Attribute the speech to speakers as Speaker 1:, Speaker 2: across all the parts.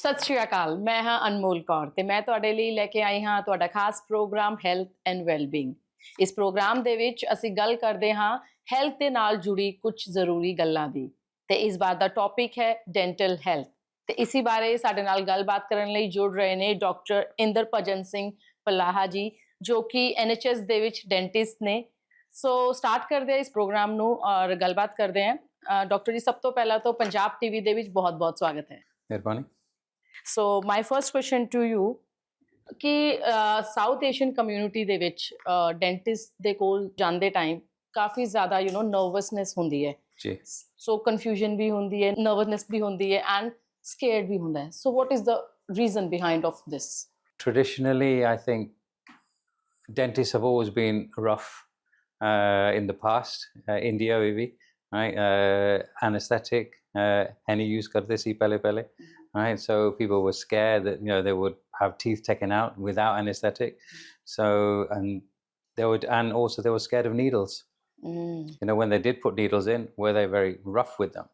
Speaker 1: ਸਤਿ ਸ਼੍ਰੀ ਅਕਾਲ ਮੈਂ ਹਾਂ ਅਨਮੋਲ ਕੌਰ ਤੇ ਮੈਂ ਤੁਹਾਡੇ ਲਈ ਲੈ ਕੇ ਆਈ ਹਾਂ ਤੁਹਾਡਾ ਖਾਸ ਪ੍ਰੋਗਰਾਮ ਹੈਲਥ ਐਂਡ ਵੈਲਬੀਇੰਗ। ਇਸ ਪ੍ਰੋਗਰਾਮ ਦੇ ਵਿੱਚ ਅਸੀਂ ਗੱਲ ਕਰਦੇ ਹਾਂ ਹੈਲਥ ਦੇ ਨਾਲ ਜੁੜੀ ਕੁਝ ਜ਼ਰੂਰੀ ਗੱਲਾਂ ਦੀ ਤੇ ਇਸ ਵਾਰ ਦਾ ਟੌਪਿਕ ਹੈ ਡੈਂਟਲ ਹੈਲਥ ਤੇ ਇਸੇ ਬਾਰੇ ਸਾਡੇ ਨਾਲ ਗੱਲਬਾਤ ਕਰਨ ਲਈ ਜੁੜ ਰਹੇ ਨੇ ਡਾਕਟਰ ਇੰਦਰਭਜਨ ਸਿੰਘ ਪਲਾਹਾ ਜੀ ਜੋ ਕਿ ਐਨਐਚਐਸ ਦੇ ਵਿੱਚ ਡੈਂਟਿਸਟ ਨੇ। ਸੋ ਸਟਾਰਟ ਕਰਦੇ ਹਾਂ ਇਸ ਪ੍ਰੋਗਰਾਮ ਨੂੰ ਔਰ ਗੱਲਬਾਤ ਕਰਦੇ ਹਾਂ। ਡਾਕਟਰ ਜੀ ਸਭ ਤੋਂ ਪਹਿਲਾਂ ਤਾਂ ਪੰਜਾਬ ਟੀਵੀ ਦੇ ਵਿੱਚ ਬਹੁਤ-ਬਹੁਤ ਸਵਾਗਤ ਹੈ।
Speaker 2: ਮਿਹਰਬਾਨੀ।
Speaker 1: So my first question to you ਕਿ ਸਾਊਥ ਏਸ਼ੀਅਨ ਕਮਿਊਨਿਟੀ ਦੇ ਵਿੱਚ ਡੈਂਟਿਸਟ ਦੇ ਕੋਲ ਜਾਂਦੇ ਟਾਈਮ ਕਾਫੀ ਜ਼ਿਆਦਾ ਨਰਵਸਨੈਸ ਹੁੰਦੀ ਹੈ
Speaker 2: ਜੀ।
Speaker 1: ਸੋ ਕਨਫਿਊਜ਼ਨ ਵੀ ਹੁੰਦੀ ਹੈ, ਨਰਵਸਨੈਸ ਵੀ ਹੁੰਦੀ ਹੈ ਐਂਡ ਸਕੇਅਰਡ ਵੀ ਹੁੰਦਾ ਹੈ। So what is the reason behind of this?
Speaker 2: Traditionally, I think dentists have always been rough in the past. India, maybe, right? Anesthetic, any use karte si pehle. Right, so people were scared that they would have teeth taken out without anesthetic. So and also they were scared of needles. When they did put needles in, were they very rough with them?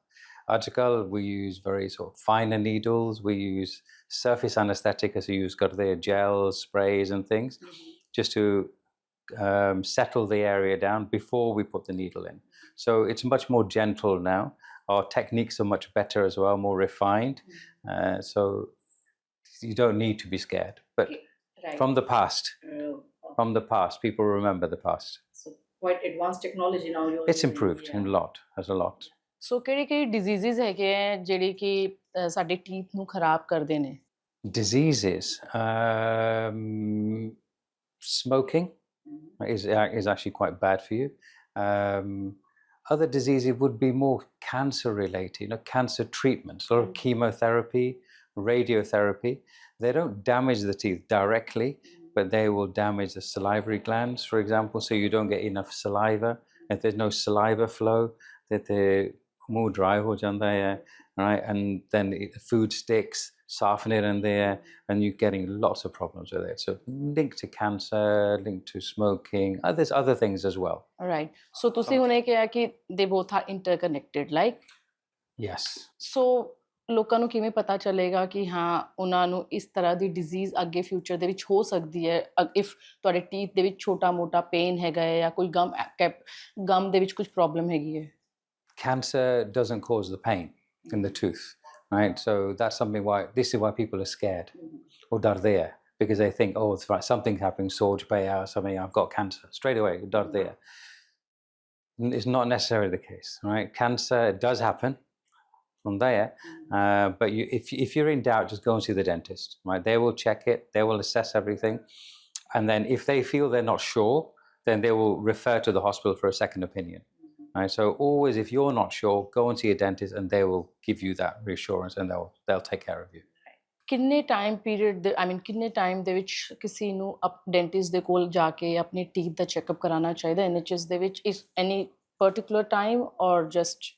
Speaker 2: Article, we use very sort of finer needles. We use surface anesthetic, as we use gels, sprays, and things, just to settle the area down before we put the needle in. So it's much more gentle now. Our techniques are much better as well, more refined. So you don't need to be scared. But
Speaker 1: right.
Speaker 2: From the past, people remember the past.
Speaker 1: So quite advanced technology now.
Speaker 2: It's improved a lot. There's a lot.
Speaker 1: So ਕਿਹੜੀ diseases ਹੈਗੇ ਆ ਜਿਹੜੇ ਕਿ ਸਾਡੇ teeth ਨੂੰ ਖਰਾਬ ਕਰਦੇ ਨੇ?
Speaker 2: Diseases. Smoking is actually quite bad for you. Other diseases would be more cancer related, cancer treatments, or chemotherapy, radiotherapy. They don't damage the teeth directly, but they will damage the salivary glands, for example, so you don't get enough saliva. If there's no saliva flow, that the more dry ho janda hai, right? And then the food sticks, soften it in there, and you're getting lots of problems with it. So linked to cancer, linked to smoking, there's other things as well.
Speaker 1: All right. So ਤੁਸੀਂ ਹੁਣੇ ਕਿਹਾ ਕਿ they both are interconnected, like?
Speaker 2: Yes.
Speaker 1: So ਲੋਕਾਂ ਨੂੰ ਕਿਵੇਂ ਪਤਾ ਚੱਲੇਗਾ ਕਿ ਹਾਂ ਉਹਨਾਂ ਨੂੰ ਇਸ ਤਰ੍ਹਾਂ ਦੀ ਡਿਜ਼ੀਜ਼ ਅੱਗੇ ਫਿਊਚਰ ਦੇ ਵਿੱਚ ਹੋ ਸਕਦੀ ਹੈ ਇਫ ਤੁਹਾਡੇ ਟੀਥ ਦੇ ਵਿੱਚ ਛੋਟਾ-ਮੋਟਾ ਪੇਨ ਹੈਗਾ ਹੈ ਜਾਂ ਕੋਈ ਗਮ ਦੇ ਵਿੱਚ ਕੁਝ ਪ੍ਰੋਬਲਮ ਹੈਗੀ ਹੈ?
Speaker 2: Cancer doesn't cause the pain in the tooth. Right, so that's this is why people are scared or darde hai, because they think, oh, it's right, something's happening, Sorge Bay or something, I've got cancer straight away. Darde hai. It's not necessarily the case, right? Cancer does happen from there, but if you're in doubt, just go and see the dentist. Right, they will check it, they will assess everything, and then if they feel they're not sure, then they will refer to the hospital for a second opinion. Right, so always, if you're not sure, go and see a dentist, and they will give you that reassurance, and they'll take care of you.
Speaker 1: ਕਿੰਨੇ time period ਕਿੰਨੇ time ਦੇ ਵਿੱਚ ਕਿਸੇ ਨੂੰ dentist ਦੇ ਕੋਲ ਜਾ ਕੇ ਆਪਣੇ ਟੀਥ ਦਾ ਚੈੱਕਅਪ ਕਰਾਉਣਾ ਚਾਹੀਦਾ ਐਨਐਚਐਸ ਦੇ ਵਿੱਚ? ਇਸ ਐਨੀ particular time or just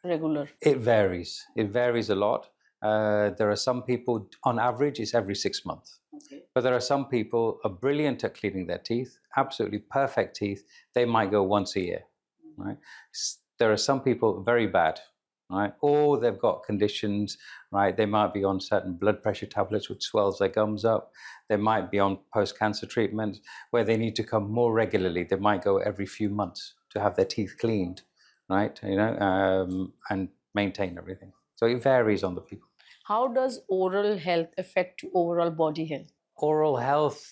Speaker 1: regular?
Speaker 2: It varies a lot. There are some people, on average, it's every 6 months. Okay. But there are some people are brilliant at cleaning their teeth, absolutely perfect teeth. They might go once a year. Right? There are some people very bad, right? Or they've got conditions, right? They might be on certain blood pressure tablets which swells their gums up. They might be on post-cancer treatments where they need to come more regularly. They might go every few months to have their teeth cleaned, right? And maintain everything. So it varies on the people.
Speaker 1: How does oral health affect overall body health?
Speaker 2: Oral health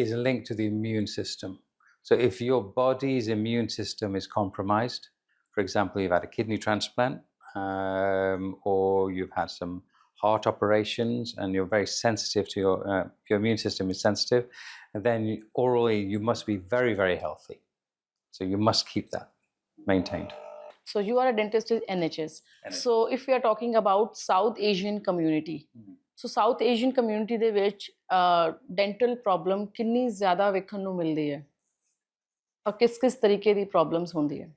Speaker 2: is linked to the immune system. So if your body's immune system is compromised, for example, you've had a kidney transplant, or you've had some heart operations, and you're very sensitive to your immune system is sensitive, and then orally you must be very, very healthy. So you must keep that maintained.
Speaker 1: So you are a dentist in NHS. So if we are talking about South Asian community, so South Asian community ਦੇ ਵਿੱਚ dental problem ਕਿੰਨੀ ਜ਼ਿਆਦਾ ਵੇਖਣ ਨੂੰ ਮਿਲਦੀ ਹੈ? और किस तरीके की प्रॉब्लम्स होंदी है?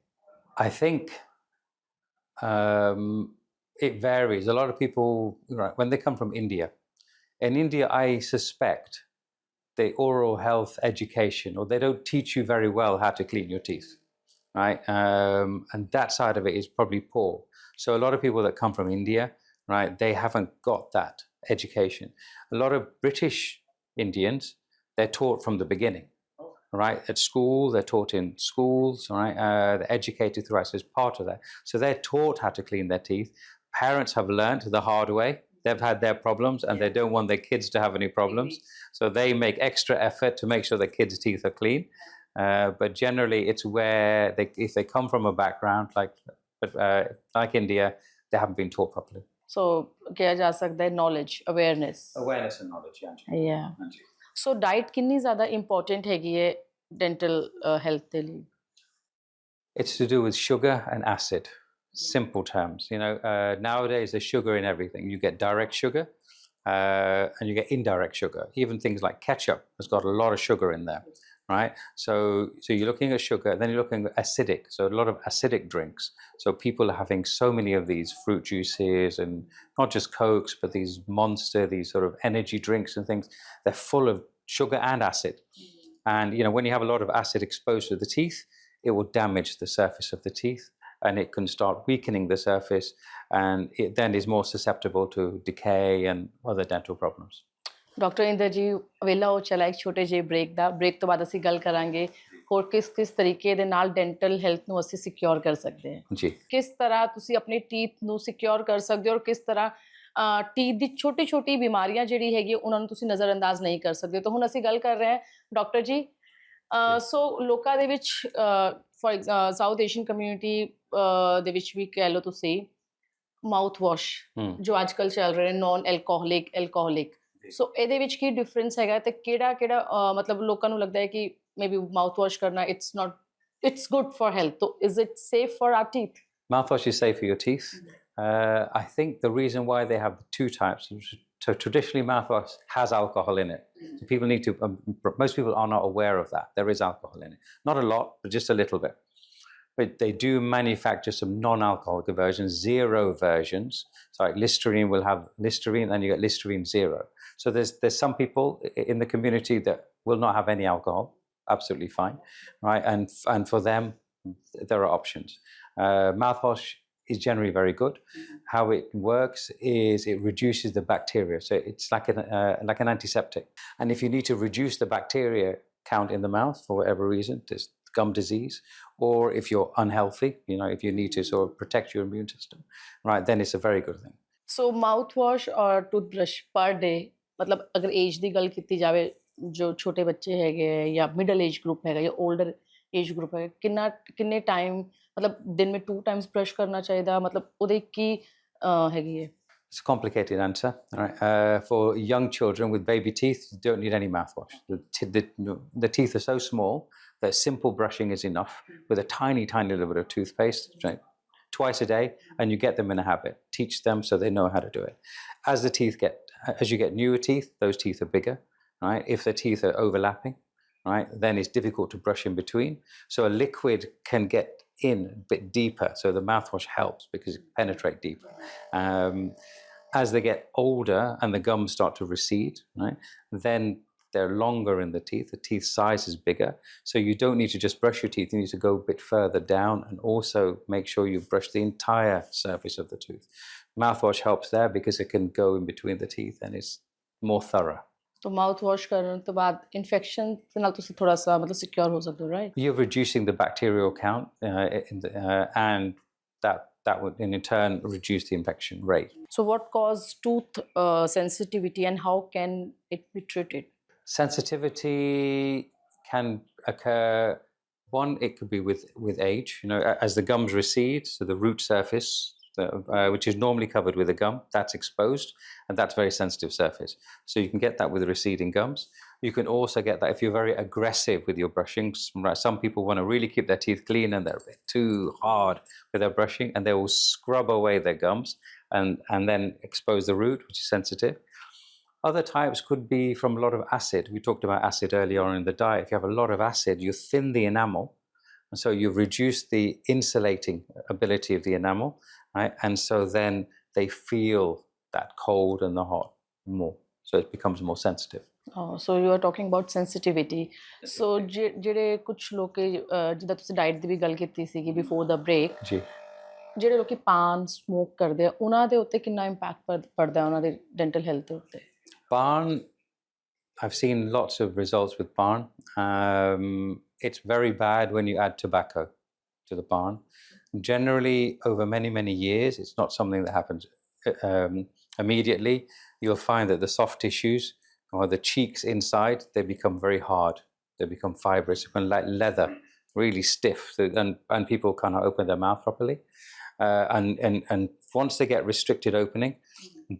Speaker 2: I think it varies. A lot of people, right, when they come from India, in India, I suspect the oral health education, or they don't teach you very well how to clean your teeth, right? And that side of it is probably poor. So a lot of people that come from India right? They haven't got that education. A lot of British Indians, they're taught from the beginning, right? At school, they're taught in schools, right? They're educated throughout, so it's part of that. So they're taught how to clean their teeth. Parents have learned the hard way. They've had their problems and they don't want their kids to have any problems. So they make extra effort to make sure their kids' teeth are clean. But generally, it's where if they come from a background like India, they haven't been taught properly.
Speaker 1: So ਕਿਹਾ ਜਾ ਸਕਦਾ ਹੈ knowledge, awareness.
Speaker 2: Awareness and knowledge, yeah.
Speaker 1: Yeah. So diet ਕਿੰਨੀ ਜ਼ਿਆਦਾ important ਹੈਗੀ ਹੈ dental health ਦੇ ਲਈ?
Speaker 2: It's to do with sugar and acid. Simple terms. Nowadays there's sugar in everything. You get direct sugar and you get indirect sugar. Even things like ketchup has got a lot of sugar in there, right? So you're looking at sugar, then you're looking at acidic. So a lot of acidic drinks. So people are having so many of these fruit juices and not just Cokes, but these Monster, these sort of energy drinks and things. They're full of sugar and acid. And when you have a lot of acid exposed to the teeth, it will damage the surface of the teeth. And it can start weakening the surface, and it then is more susceptible to decay and other dental problems.
Speaker 1: Doctor Inder ji ਵੇਲਾ ਹੋ ਚਲਾ ਇੱਕ ਛੋਟੇ ਜਿਹੇ break ਤੋਂ ਬਾਅਦ ਅਸੀਂ ਗੱਲ ਕਰਾਂਗੇ ਹੋਰ ਕਿਸ ਤਰੀਕੇ ਦੇ ਨਾਲ ਡੈਂਟਲ ਹੈਲਥ ਨੂੰ ਅਸੀਂ ਸਿਕਿਉਰ ਕਰ ਸਕਦੇ ਹਾਂ
Speaker 2: ਜੀ
Speaker 1: ਕਿਸ ਤਰ੍ਹਾਂ ਤੁਸੀਂ ਆਪਣੇ ਟੀਥ ਨੂੰ ਸਿਕਿਉਰ ਕਰ ਸਕਦੇ ਹੋ ਔਰ ਕਿਸ ਤਰ੍ਹਾਂ ਟੀਥ ਦੀ ਛੋਟੀ ਬਿਮਾਰੀਆਂ ਜਿਹੜੀ ਹੈਗੀ ਉਹਨਾਂ ਨੂੰ ਤੁਸੀਂ ਨਜ਼ਰਅੰਦਾਜ਼ ਨਹੀਂ ਕਰ ਸਕਦੇ ਤਾਂ ਹੁਣ ਅਸੀਂ ਗੱਲ ਕਰ ਰਹੇ ਹਾਂ ਡਾਕਟਰ ਜੀ ਸੋ ਲੋਕਾਂ ਦੇ ਵਿੱਚ ਫॉर ਸਾਊਥ ਏਸ਼ੀਅਨ ਕਮਿਊਨਿਟੀ ਦੇ ਵਿੱਚ ਵੀ ਕਹਿ ਲਓ ਤੁਸੀਂ ਮਾਊਥ ਵਾਸ਼ ਜੋ ਅੱਜ ਕੱਲ੍ਹ ਚੱਲ ਰਹੇ ਨੇ ਨੋਨ ਐਲਕੋਹਲਿਕ ਸੋ ਇਹਦੇ ਵਿੱਚ ਕੀ ਡਿਫਰੈਂਸ ਹੈਗਾ ਤੇ ਕਿਹੜਾ ਮਤਲਬ ਲੋਕਾਂ ਨੂੰ ਲੱਗਦਾ ਹੈ ਕਿ ਮੇਬੀ ਮਾਊਥ ਵਾਸ਼ ਕਰਨਾ it's good for health so is it safe for our teeth?
Speaker 2: Mouthwash is safe for your teeth. I think the reason why they have two types, so traditionally mouthwash has alcohol in it. So people need to, most people are not aware of that. There is alcohol in it. Not a lot, but just a little bit. But they do manufacture some non-alcoholic versions, zero versions. So like Listerine will have Listerine and you get Listerine Zero. So there's some people in the community that will not have any alcohol, absolutely fine, right? And for them, there are options. Mouthwash is generally very good. How it works is it reduces the bacteria. So it's like an antiseptic. And if you need to reduce the bacteria count in the mouth for whatever reason, there's gum disease, or if you're unhealthy, if you need to sort of protect your immune system, right, then it's a very good thing.
Speaker 1: So mouthwash or toothbrush per day, मतलब अगर as ਦੀ ਗੱਲ ਕੀਤੀ ਜਾਵੇ ਜੋ ਛੋਟੇ ਬੱਚੇ ਹੈਗੇ ਜਾਂ ਮਿਡਲ ਏਜ ਗਰੁੱਪ ਹੈਗਾ ਜਾਂ 올ਡਰ ਏਜ ਗਰੁੱਪ ਹੈ ਕਿੰਨੇ ਟਾਈਮ ਮਤਲਬ ਦਿਨ में 2 times ਬ੍ਰਸ਼ ਕਰਨਾ ਚਾਹੀਦਾ ਮਤਲਬ ਉਹਦੇ ਕੀ ਹੈਗੀ ਹੈ?
Speaker 2: It's a complicated answer. Right? For young children with baby teeth, you don't need any mouthwash. The teeth are so small that simple brushing is enough with a tiny little bit of toothpaste, right? Twice a day, and you get them in a habit. Teach them so they know how to do it. As you get newer teeth, those teeth are bigger, right? If the teeth are overlapping, right, then it's difficult to brush in between. So a liquid can get in a bit deeper. So the mouthwash helps because it penetrates deeper. As they get older and the gums start to recede, right, then they're longer in the teeth size is bigger. So you don't need to just brush your teeth, you need to go a bit further down and also make sure you brush the entire surface of the tooth. Mouthwash helps there because it can go in between the teeth and it's more thorough.
Speaker 1: So mouthwash ਕਰਨ ਤੋਂ ਬਾਅਦ infection ਦੇ ਨਾਲ ਤੁਸੀਂ ਥੋੜਾ ਸਾ ਮਤਲਬ secure ਹੋ ਸਕਦੇ ਹੋ, right?
Speaker 2: You're reducing the bacterial count and that would in turn reduce the infection rate.
Speaker 1: So what causes tooth sensitivity and how can it be treated?
Speaker 2: Sensitivity can occur. One, it could be with age. As the gums recede, so the root surface, which is normally covered with a gum, that's exposed, and that's a very sensitive surface. So you can get that with receding gums. You can also get that if you're very aggressive with your brushing. Some people want to really keep their teeth clean and they're a bit too hard with their brushing, and they will scrub away their gums and then expose the root, which is sensitive. Other types could be from a lot of acid. We talked about acid earlier on in the diet. If you have a lot of acid, you thin the enamel. And so you've reduced the insulating ability of the enamel, right? And so then they feel that cold and the hot more. So it becomes more sensitive.
Speaker 1: Oh, so you are talking about sensitivity. So ਜਿਹੜੇ ਕੁਝ ਲੋਕ ਜਿੱਦਾਂ ਤੁਸੀਂ diet ਦੀ ਵੀ ਗੱਲ ਕੀਤੀ ਸੀਗੀ before the break
Speaker 2: ਜੀ
Speaker 1: ਜਿਹੜੇ ਲੋਕੀ ਪਾਨ ਸਮੋਕ ਕਰਦੇ ਆ ਉਹਨਾਂ ਦੇ ਉੱਤੇ ਕਿੰਨਾ ਇੰਪੈਕਟ ਪੜਦਾ ਉਹਨਾਂ ਦੇ ਡੈਂਟਲ ਹੈਲਥ ਦੇ ਉੱਤੇ?
Speaker 2: Barn, I've seen lots of results with barn. It's very bad when you add tobacco to the barn. Generally, over many, many years, it's not something that happens immediately. You'll find that the soft tissues or the cheeks inside, they become very hard. They become fibrous, like leather, really stiff, and people cannot open their mouth properly. And once they get restricted opening,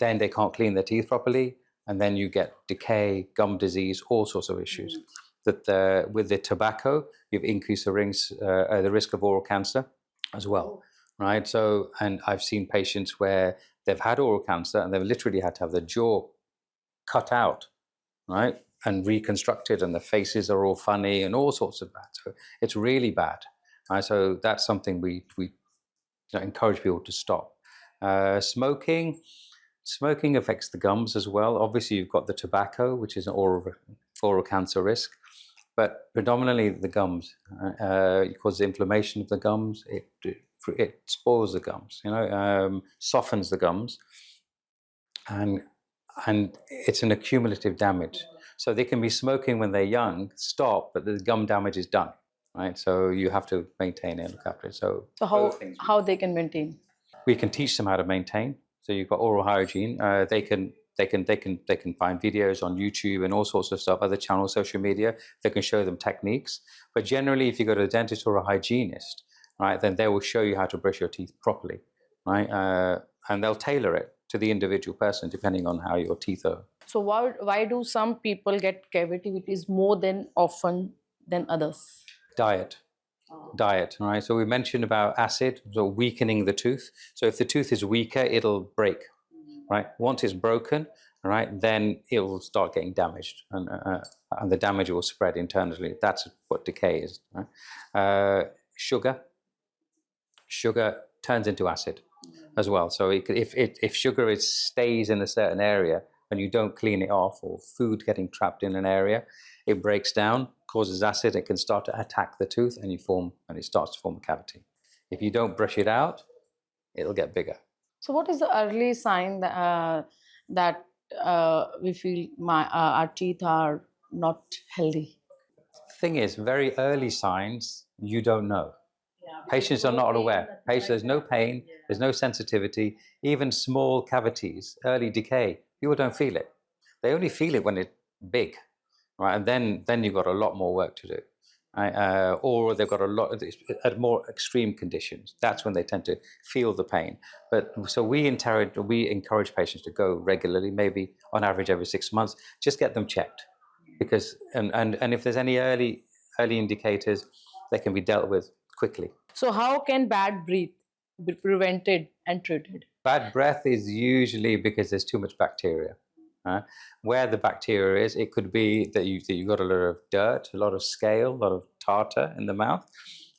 Speaker 2: then they can't clean their teeth properly, and then you get decay, gum disease, all sorts of issues. That with the tobacco, you've increased the risk of oral cancer as well, right? So, and I've seen patients where they've had oral cancer and they've literally had to have the jaw cut out, right, and reconstructed, and the faces are all funny and all sorts of that. So it's really bad, right? So that's something we encourage people to stop. Smoking affects the gums as well. Obviously, you've got the tobacco, which is an oral cancer risk, but predominantly the gums. It causes inflammation of the gums. It spoils the gums, softens the gums, and it's an accumulative damage. So they can be smoking when they're young, stop, but the gum damage is done, right? So you have to maintain it, look after it.
Speaker 1: So how they can maintain?
Speaker 2: We can teach them how to maintain. So you've got oral hygiene. They can find videos on YouTube and all sorts of stuff, other channels, social media. They can show them techniques. But generally, if you go to a dentist or a hygienist, right, then they will show you how to brush your teeth properly, right? And they'll tailor it to the individual person depending on how your teeth are.
Speaker 1: So why do some people get cavities more than often than others?
Speaker 2: Diet. Diet, right? So we mentioned about acid, so weakening the tooth. So if the tooth is weaker, it'll break, right? Once it's broken, right, then it will start getting damaged, and the damage will spread internally. That's what decay is, right? Sugar turns into acid as well. So if sugar stays in a certain area and you don't clean it off, or food getting trapped in an area, it breaks down, causes acid. It can start to attack the tooth, and it starts to form a cavity. If you don't brush it out, it'll get bigger.
Speaker 1: So what is the early sign that we feel our teeth are not healthy?
Speaker 2: Thing is, very early signs you don't know. Patients are not aware. There's no pain, there's no sensitivity. Even small cavities, early decay, people don't feel it. They only feel it when it's big, right? And then you've got a lot more work to do, right? Or they've got a lot at more extreme conditions. That's when they tend to feel the pain. But so we encourage patients to go regularly, maybe on average every 6 months. Just get them checked, because and if there's any early indicators, they can be dealt with quickly.
Speaker 1: So how can bad breath be prevented and treated?
Speaker 2: Bad breath is usually because there's too much bacteria. Where the bacteria is, it could be that you've got a lot of dirt, a lot of scale, a lot of tartar in the mouth.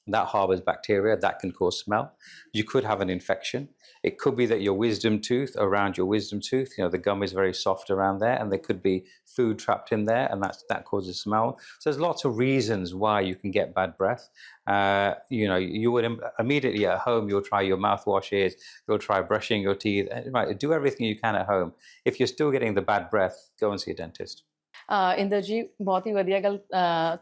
Speaker 2: That harbors bacteria. That can cause smell. You could have an infection. It could be that your wisdom tooth, the gum is very soft around there, and there could be food trapped in there, and that causes smell. So there's lots of reasons why you can get bad breath. You would immediately at home, you'll try your mouthwashes, you'll try brushing your teeth, right? Do everything you can at home. If you're still getting the bad breath, go and see a dentist.
Speaker 1: Inder ਜੀ, ਬਹੁਤ ਹੀ ਵਧੀਆ ਗੱਲ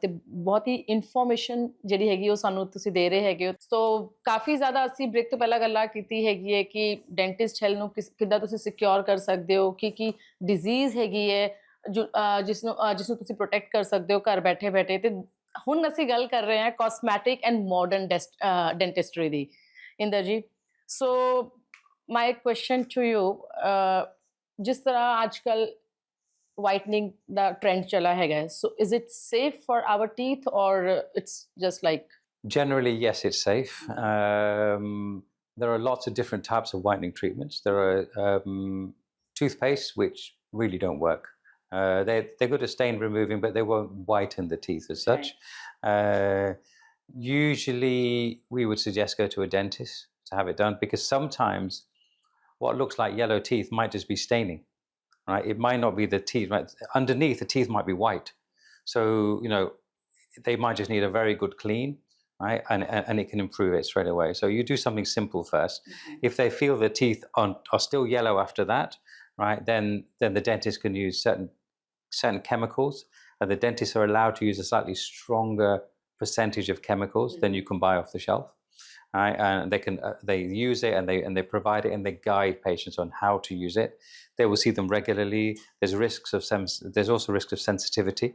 Speaker 1: ਤੇ ਬਹੁਤ ਹੀ information ਜਿਹੜੀ ਹੈਗੀ ਉਹ ਸਾਨੂੰ ਤੁਸੀਂ ਦੇ ਰਹੇ ਹੈਗੇ ਹੋ। ਸੋ ਕਾਫੀ ਜ਼ਿਆਦਾ ਅਸੀਂ ਬ੍ਰੇਕ ਤੋਂ ਪਹਿਲਾਂ ਗੱਲਾਂ ਕੀਤੀ ਹੈਗੀ ਹੈ ਕਿ ਡੈਂਟਿਸਟ ਹੈਲਥ ਨੂੰ ਕਿੱਦਾਂ ਤੁਸੀਂ ਸਿਕਿਉਰ ਕਰ ਸਕਦੇ ਹੋ, ਕੀ ਡਿਜ਼ੀਜ਼ ਹੈਗੀ ਹੈ ਜਿਸ ਨੂੰ ਤੁਸੀਂ ਪ੍ਰੋਟੈਕਟ ਕਰ ਸਕਦੇ ਹੋ ਘਰ ਬੈਠੇ ਬੈਠੇ। ਤੇ ਹੁਣ ਅਸੀਂ ਗੱਲ ਕਰ ਰਹੇ ਹਾਂ ਕਾਸਮੈਟਿਕ ਐਂਡ ਮਾਡਰਨ ਡੈਂਟਿਸਟਰੀ ਦੀ। ਇੰਦਰ ਜੀ, ਸੋ ਮਾਈ ਕੁਐਸਚਨ ਟੂ ਯੂ, ਜਿਸ ਤਰ੍ਹਾਂ ਅੱਜ ਕੱਲ੍ਹ whitening the trend chala hai, so is it safe for our teeth, or it's just like?
Speaker 2: Generally, yes, it's safe. There are lots of different types of whitening treatments. There are toothpaste which really don't work. They're good at stain removing, but they won't whiten the teeth as such. Usually we would suggest go to a dentist to have it done, because sometimes what looks like yellow teeth might just be staining. Right? It might not be the teeth. Right? Underneath, the teeth might be white. So, they might just need a very good clean. right? And it can improve it straight away. So you do something simple first. If they feel the teeth are still yellow after that, right, then the dentist can use certain chemicals. And the dentists are allowed to use a slightly stronger percentage of chemicals than you can buy off the shelf. Right? And they use it and they provide it and they guide patients on how to use it. They will see them regularly. There's also risks of sensitivity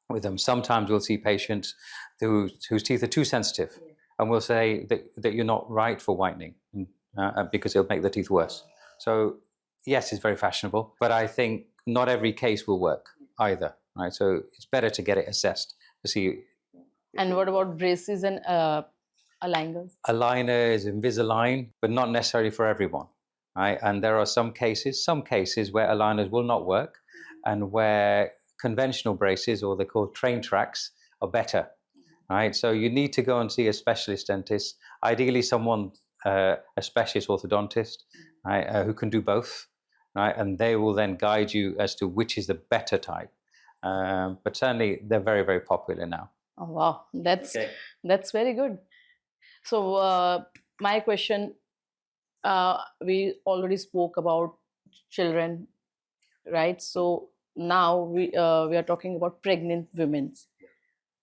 Speaker 2: with them. Sometimes we'll see patients whose teeth are too sensitive, and we'll say that you're not right for whitening because it'll make the teeth worse. So yes, it's very fashionable, but I think not every case will work either. Right? So it's better to get it assessed to see.
Speaker 1: And what about braces and aligners?
Speaker 2: Aligners, Invisalign, but not necessarily for everyone. Right? And there are some cases where aligners will not work, and where conventional braces, or they're called train tracks, are better. Right? So you need to go and see a specialist dentist, ideally someone, a specialist orthodontist, right, who can do both. Right? And they will then guide you as to which is the better type. But certainly they're very, very popular now.
Speaker 1: Oh, wow, that's very good. So my question, we already spoke about children, right? So now we are talking about pregnant women.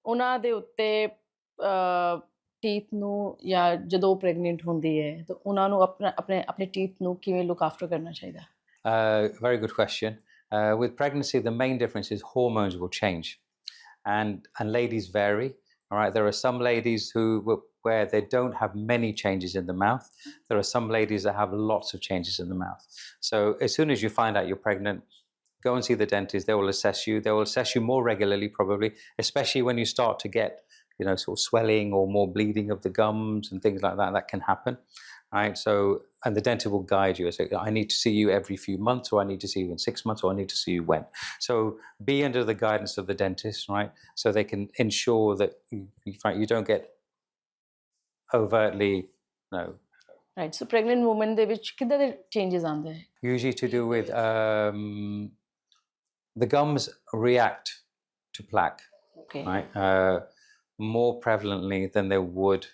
Speaker 1: ਉਹਨਾਂ ਦੇ ਉੱਤੇ teeth ਨੂੰ ਜਾਂ ਜਦੋਂ pregnant ਹੁੰਦੀ ਹੈ ਤਾਂ ਉਹਨਾਂ ਨੂੰ ਆਪਣੇ ਟੀਥ ਨੂੰ ਕਿਵੇਂ ਲੁੱਕ ਆਫਟਰ ਕਰਨਾ ਚਾਹੀਦਾ?
Speaker 2: Very good question. With pregnancy, the main difference is hormones will change, and ladies vary. All right, there are some ladies where they don't have many changes in the mouth. There are some ladies that have lots of changes in the mouth. So as soon as you find out you're pregnant, go and see the dentist. They will assess you. They will assess you more regularly, probably, especially when you start to get, sort of swelling or more bleeding of the gums and things like that. That can happen. Right. So, and the dentist will guide you. I say, I need to see you every few months, or I need to see you in 6 months, or I need to see you when. So be under the guidance of the dentist, right? So they can ensure that you don't get overtly,
Speaker 1: Right. So pregnant women ਦੇ ਵਿੱਚ ਕਿੱਦਾਂ ਦੇ changes ਆਉਂਦੇ ਹੈ?
Speaker 2: Usually to do with the gums react to plaque.
Speaker 1: Okay.
Speaker 2: Right. More prevalently than they would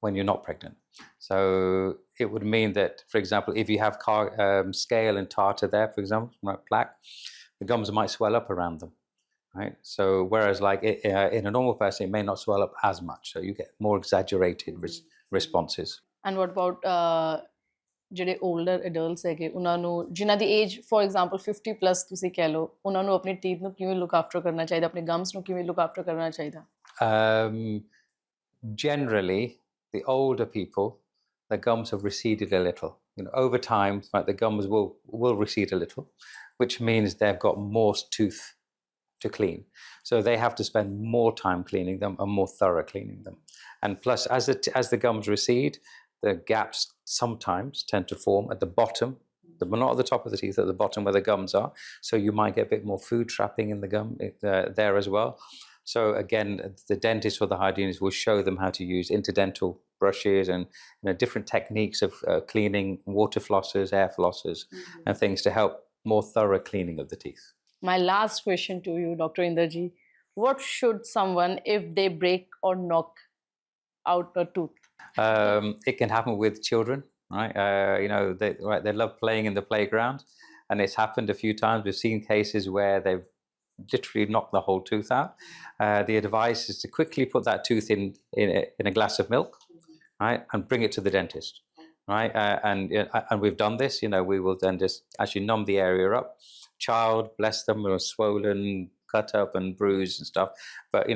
Speaker 2: when you're not pregnant. So it would mean that, for example, if you have scale and tartar there, for example, plaque, the gums might swell up around them. Right. So whereas like in a normal person, it may not swell up as much. So you get more exaggerated responses.
Speaker 1: And what about ਜਿਹੜੇ older adults ਹੈਗੇ ਉਹਨਾਂ ਨੂੰ ਜਿਨ੍ਹਾਂ ਦੀ age for example 50 plus ਤੁਸੀਂ ਕਹਿ ਲਓ ਉਹਨਾਂ ਨੂੰ ਆਪਣੇ teeth ਨੂੰ ਕਿਵੇਂ look after ਕਰਨਾ ਚਾਹੀਦਾ, ਆਪਣੇ gums ਨੂੰ ਕਿਵੇਂ look after ਕਰਨਾ ਚਾਹੀਦਾ?
Speaker 2: Generally, the older people, the gums have receded a little. Over time, right, the gums will recede a little, which means they've got more tooth to clean. So they have to spend more time cleaning them and more thorough cleaning them. And plus, as the gums recede, the gaps sometimes tend to form at the bottom, but not at the top of the teeth, at the bottom where the gums are. So you might get a bit more food trapping in the gum there as well. So again, the dentist or the hygienist will show them how to use interdental brushes and different techniques of cleaning, water flossers, air flossers, and things to help more thorough cleaning of the teeth.
Speaker 1: My last question to you, Dr. Inderji, what should someone if they break or knock out a tooth?
Speaker 2: It can happen with children, right? They love playing in the playground, and it's happened a few times. We've seen cases where they've literally knocked the whole tooth out. The advice is to quickly put that tooth in a glass of milk, right, and bring it to the dentist, right? And we've done this. We will then just actually numb the area up. Child, bless them, were swollen, cut up, and bruised and stuff. But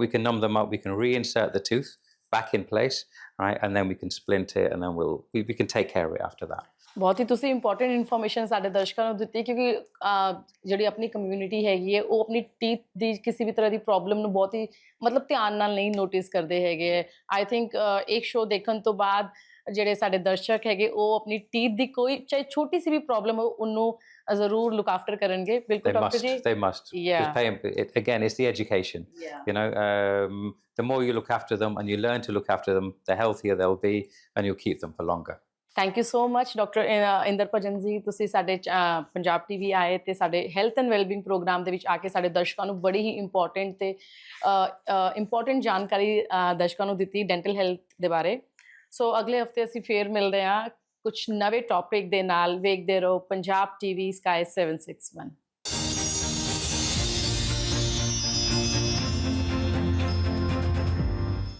Speaker 2: we can numb them up. We can reinsert the tooth back in place, right, and then we can splint it, and then we can take care of it after that.
Speaker 1: ਬਹੁਤ ਹੀ ਤੁਸੀਂ important information ਸਾਡੇ ਦਰਸ਼ਕਾਂ ਨੂੰ ਦਿੱਤੀ ਕਿਉਂਕਿ ਜਿਹੜੀ ਆਪਣੀ community ਹੈਗੀ ਹੈ ਉਹ ਆਪਣੀ ਟੀਥ ਦੀ ਕਿਸੇ ਵੀ ਤਰ੍ਹਾਂ ਦੀ ਪ੍ਰੋਬਲਮ ਨੂੰ ਬਹੁਤ ਹੀ ਮਤਲਬ ਧਿਆਨ ਨਾਲ ਨਹੀਂ ਨੋਟਿਸ ਕਰਦੇ ਹੈਗੇ ਹੈ। ਆਈ ਥਿੰਕ ਇੱਕ ਸ਼ੋਅ ਦੇਖਣ ਤੋਂ ਬਾਅਦ ਜਿਹੜੇ ਸਾਡੇ ਦਰਸ਼ਕ ਹੈਗੇ ਉਹ ਆਪਣੀ ਟੀਥ ਦੀ ਕੋਈ ਚਾਹੇ ਛੋਟੀ ਸੀ ਵੀ ਪ੍ਰੋਬਲਮ ਹੋ ਉਹਨੂੰ ਜ਼ਰੂਰ ਲੁੱਕ ਆਫਟਰ ਕਰਨਗੇ। ਬਿਲਕੁਲ ਡਾਕਟਰ ਜੀ।
Speaker 2: They must. Again, it's the education. The more you look after them and you learn to look after them, the healthier they'll be, and you'll keep them for longer.
Speaker 1: Thank you so much doctor Inderbhajan ji, ਤੁਸੀਂ ਸਾਡੇ Punjab TV ਆਏ ਤੇ ਸਾਡੇ health and ਵੈਲਬੀਂਗ programme ਦੇ ਵਿੱਚ ਆ ਕੇ ਸਾਡੇ ਦਰਸ਼ਕਾਂ ਨੂੰ ਬੜੀ ਹੀ ਇੰਪੋਰਟੈਂਟ ਤੇ ਇੰਪੋਰਟੈਂਟ ਜਾਣਕਾਰੀ ਦਰਸ਼ਕਾਂ ਨੂੰ ਦਿੱਤੀ ਡੈਂਟਲ ਹੈਲਥ ਦੇ ਬਾਰੇ। ਸੋ ਅਗਲੇ ਹਫਤੇ ਅਸੀਂ ਫੇਰ ਮਿਲਦੇ ਹਾਂ ਕੁਝ ਨਵੇਂ ਟੌਪਿਕ ਦੇ ਨਾਲ। ਵੇਖਦੇ ਰਹੋ ਪੰਜਾਬ ਟੀਵੀ ਸਕਾਈ 761।